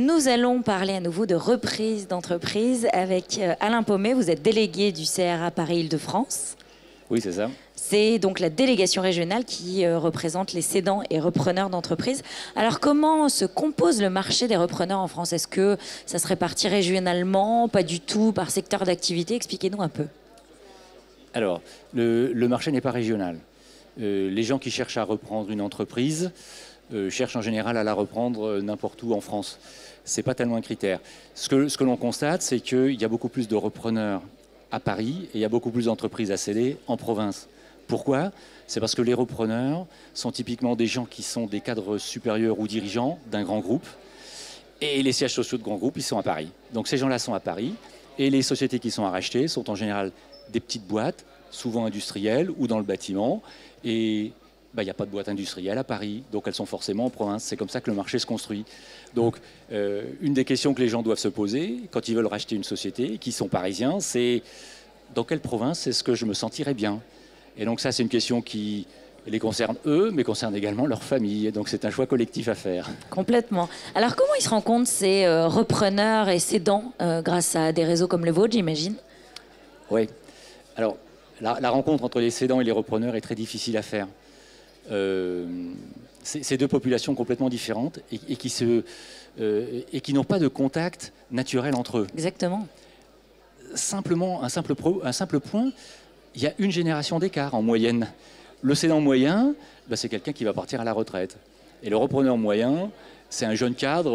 Nous allons parler à nouveau de reprise d'entreprise avec Alain Paumet. Vous êtes délégué du CRA Paris-Île-de-France. Oui, c'est ça. C'est donc la délégation régionale qui représente les cédants et repreneurs d'entreprises. Alors, comment se compose le marché des repreneurs en France? Est-ce que ça se répartit régionalement? Pas du tout, par secteur d'activité? Expliquez-nous un peu. Alors, le marché n'est pas régional. Les gens qui cherchent à reprendre une entreprise cherchent en général à la reprendre n'importe où en France. Ce n'est pas tellement un critère. Ce que l'on constate, c'est qu'il y a beaucoup plus de repreneurs à Paris et il y a beaucoup plus d'entreprises à céder en province. Pourquoi? C'est parce que les repreneurs sont typiquement des gens qui sont des cadres supérieurs ou dirigeants d'un grand groupe. Et les sièges sociaux de grands groupes, ils sont à Paris. Donc ces gens-là sont à Paris. Et les sociétés qui sont à racheter sont en général des petites boîtes, souvent industrielles ou dans le bâtiment. Et il n'y a pas de boîte industrielle à Paris, donc elles sont forcément en province. C'est comme ça que le marché se construit. Donc une des questions que les gens doivent se poser quand ils veulent racheter une société, qui sont parisiens, c'est dans quelle province est-ce que je me sentirais bien? Et donc ça, c'est une question qui les concerne eux, mais concerne également leur famille. Donc c'est un choix collectif à faire. Complètement. Alors comment ils se rencontrent ces repreneurs et cédants grâce à des réseaux comme le vôtre, j'imagine? Oui. Alors la rencontre entre les cédants et les repreneurs est très difficile à faire. C'est deux populations complètement différentes et qui n'ont pas de contact naturel entre eux. Exactement. Simplement, un simple point, il y a une génération d'écart en moyenne. Le cédant moyen, c'est quelqu'un qui va partir à la retraite. Et le repreneur moyen, c'est un jeune cadre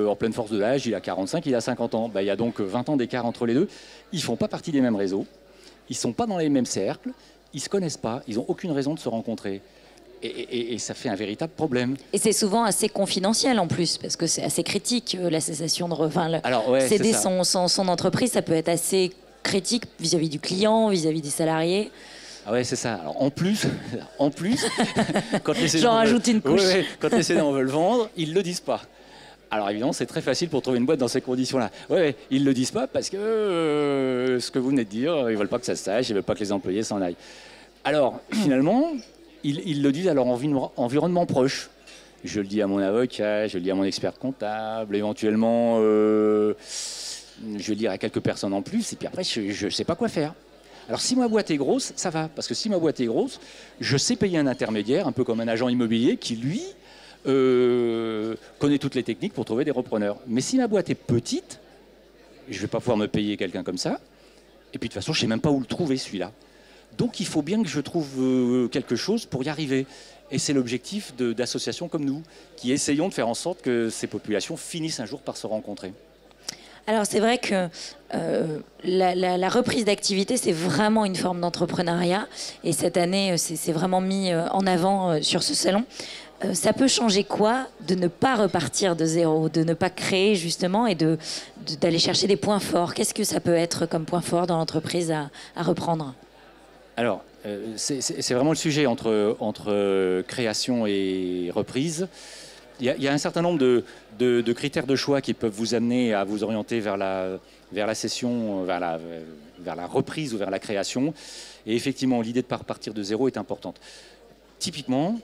en pleine force de l'âge, il a 45, il a 50 ans. Il y a donc 20 ans d'écart entre les deux. Ils ne font pas partie des mêmes réseaux, ils ne sont pas dans les mêmes cercles, ils ne se connaissent pas, ils n'ont aucune raison de se rencontrer. Et ça fait un véritable problème. Et c'est souvent assez confidentiel en plus, parce que c'est assez critique, la cessation de... céder son entreprise, ça peut être assez critique vis-à-vis du client, vis-à-vis des salariés. Ah ouais, c'est ça. Alors en plus, quand les cédants j'en rajoute une couche. Quand les cédants veulent vendre, ils ne le disent pas. Alors évidemment, c'est très facile pour trouver une boîte dans ces conditions-là. Ils ne le disent pas parce que ce que vous venez de dire, ils ne veulent pas que ça se sache, ils ne veulent pas que les employés s'en aillent. Alors finalement, ils le disent à leur environnement proche. Je le dis à mon avocat, je le dis à mon expert comptable, éventuellement, je vais le dire à quelques personnes en plus, et puis après, je ne sais pas quoi faire. Alors si ma boîte est grosse, ça va, parce que si ma boîte est grosse, je sais payer un intermédiaire, un peu comme un agent immobilier, qui lui connaît toutes les techniques pour trouver des repreneurs. Mais si ma boîte est petite, je ne vais pas pouvoir me payer quelqu'un comme ça, et puis de toute façon, je ne sais même pas où le trouver, celui-là. Donc il faut bien que je trouve quelque chose pour y arriver. Et c'est l'objectif d'associations comme nous, qui essayons de faire en sorte que ces populations finissent un jour par se rencontrer. Alors c'est vrai que la reprise d'activité, c'est vraiment une forme d'entrepreneuriat. Et cette année, c'est vraiment mis en avant sur ce salon. Ça peut changer quoi de ne pas repartir de zéro, de ne pas créer justement et d'aller chercher des points forts? Qu'est-ce que ça peut être comme point fort dans l'entreprise à reprendre? Alors, c'est vraiment le sujet entre création et reprise. Il y a un certain nombre de critères de choix qui peuvent vous amener à vous orienter vers la cession, vers la reprise ou vers la création. Et effectivement, l'idée de ne pas repartir de zéro est importante. Typiquement,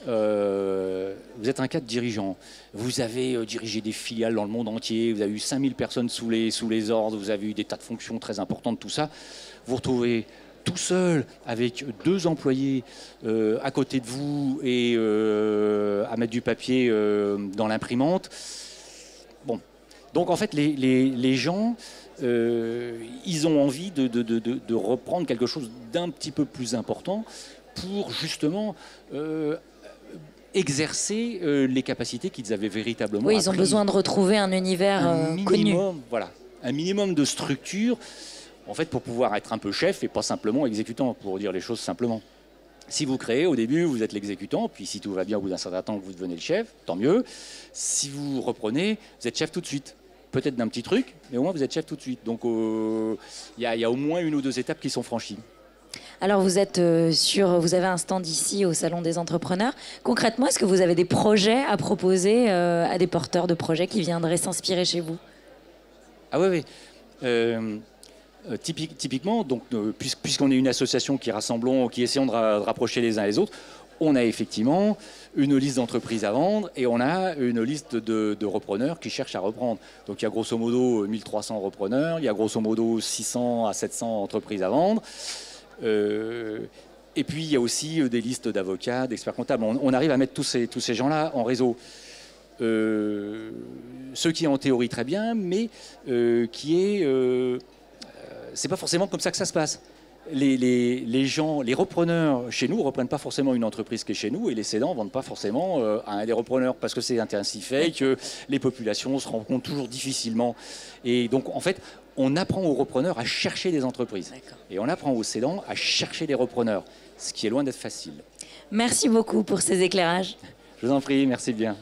vous êtes un cadre dirigeant. Vous avez dirigé des filiales dans le monde entier. Vous avez eu 5000 personnes sous les ordres. Vous avez eu des tas de fonctions très importantes, tout ça. Vous retrouvez tout seul, avec 2 employés à côté de vous et à mettre du papier dans l'imprimante. Bon. Donc en fait, les gens, ils ont envie de reprendre quelque chose d'un petit peu plus important pour justement exercer les capacités qu'ils avaient véritablement apprises. Ils ont besoin de retrouver un univers connu. Voilà, un minimum de structure. En fait, pour pouvoir être un peu chef et pas simplement exécutant, pour dire les choses simplement. Si vous créez, au début, vous êtes l'exécutant, puis si tout va bien, au bout d'un certain temps, vous devenez le chef, tant mieux. Si vous reprenez, vous êtes chef tout de suite. Peut-être d'un petit truc, mais au moins vous êtes chef tout de suite. Donc, il y a au moins 1 ou 2 étapes qui sont franchies. Alors, vous avez un stand ici au Salon des Entrepreneurs. Concrètement, est-ce que vous avez des projets à proposer à des porteurs de projets qui viendraient s'inspirer chez vous? Ah oui. Typiquement, donc, puisqu'on est une association qui essayons de rapprocher les uns les autres, on a effectivement une liste d'entreprises à vendre et on a une liste de repreneurs qui cherchent à reprendre. Donc il y a grosso modo 1300 repreneurs, il y a grosso modo 600 à 700 entreprises à vendre. Et puis il y a aussi des listes d'avocats, d'experts comptables. On arrive à mettre tous ces gens-là en réseau. Ce qui est en théorie très bien, mais c'est pas forcément comme ça que ça se passe. Les gens, les repreneurs chez nous ne reprennent pas forcément une entreprise qui est chez nous et les cédants ne vendent pas forcément à un des repreneurs parce que c'est ainsi fait que les populations se rencontrent toujours difficilement. Et donc, en fait, on apprend aux repreneurs à chercher des entreprises. Et on apprend aux cédants à chercher des repreneurs, ce qui est loin d'être facile. Merci beaucoup pour ces éclairages. Je vous en prie, merci bien.